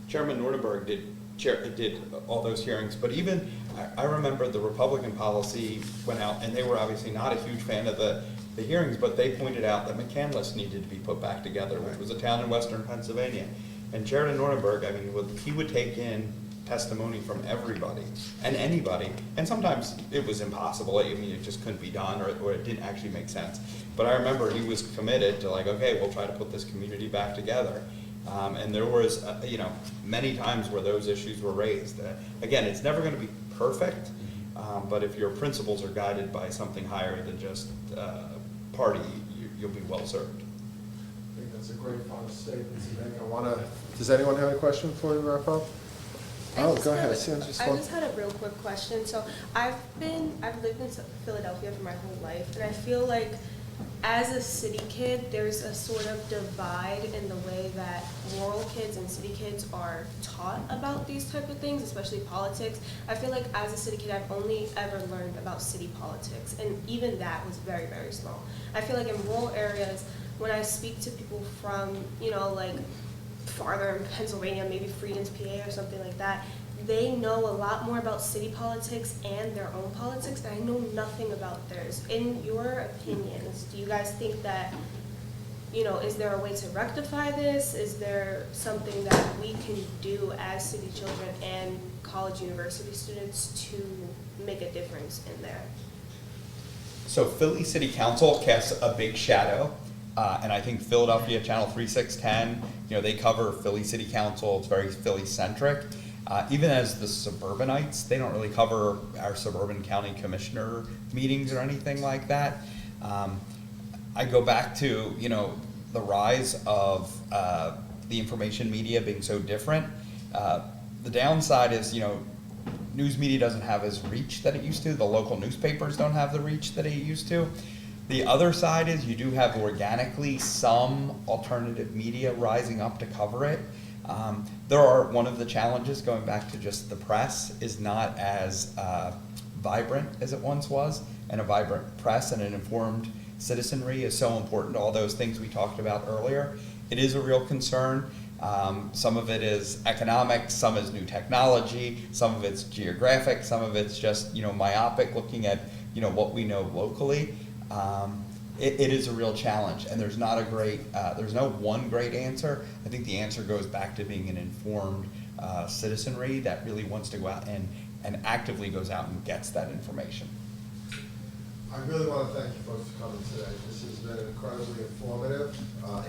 Chairman Nordenberg did all those hearings, but even, I remember the Republican policy went out, and they were obviously not a huge fan of the hearings, but they pointed out that McCandless needed to be put back together, which was a town in western Pennsylvania. And Chairman Nordenberg, I mean, he would take in testimony from everybody and anybody, and sometimes it was impossible. I mean, it just couldn't be done, or it didn't actually make sense. But I remember he was committed to, like, okay, we'll try to put this community back together. And there was, many times where those issues were raised. Again, it's never going to be perfect, but if your principles are guided by something higher than just party, you'll be well served.
I think that's a great final statement. Does anyone have a question before we wrap up? Oh, go ahead.
I just had a real quick question. So I've lived in Philadelphia for my whole life, and I feel like as a city kid, there's a sort of divide in the way that rural kids and city kids are taught about these type of things, especially politics. I feel like as a city kid, I've only ever learned about city politics, and even that was very, very small. I feel like in rural areas, when I speak to people from, like farther in Pennsylvania, maybe Freedom's PA or something like that, they know a lot more about city politics and their own politics, and I know nothing about theirs. In your opinions, do you guys think that, is there a way to rectify this? Is there something that we can do as city children and college university students to make a difference in there?
So Philly City Council casts a big shadow, and I think Philadelphia Channel 3610, they cover Philly City Council. It's very Philly-centric. Even as the suburbanites, they don't really cover our suburban county commissioner meetings or anything like that. I go back to, the rise of the information media being so different. The downside is, news media doesn't have as reach that it used to. The local newspapers don't have the reach that it used to. The other side is you do have organically some alternative media rising up to cover it. There are, one of the challenges, going back to just the press, is not as vibrant as it once was, and a vibrant press and an informed citizenry is so important to all those things we talked about earlier. It is a real concern. Some of it is economic, some is new technology, some of it's geographic, some of it's just, myopic, looking at, what we know locally. It is a real challenge, and there's not a great, there's no one great answer. I think the answer goes back to being an informed citizenry that really wants to go out and actively goes out and gets that information.
I really want to thank you folks for coming today. This has been incredibly informative,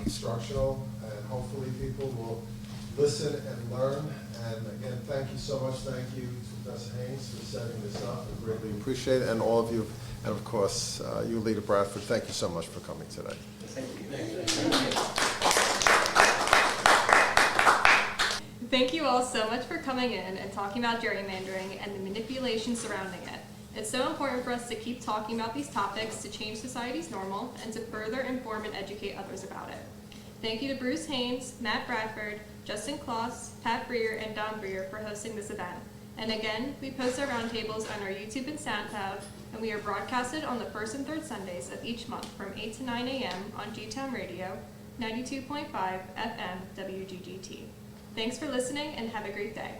instructional, and hopefully people will listen and learn. And again, thank you so much. Thank you to Professor Haynes for setting this up. I greatly appreciate it. And all of you, and of course, you, Leader Bradford, thank you so much for coming today.
Thank you all so much for coming in and talking about gerrymandering and the manipulation surrounding it. It's so important for us to keep talking about these topics to change society's normal and to further inform and educate others about it. Thank you to Bruce Haynes, Matt Bradford, Justin Klos, Pat Brier, and Dan Brier for hosting this event. And again, we post our roundtables on our YouTube and SoundCloud, and we are broadcasted on the first and third Sundays of each month from 8 to 9 a.m. on G-Town Radio, 92.5 FM WGGT. Thanks for listening and have a great day.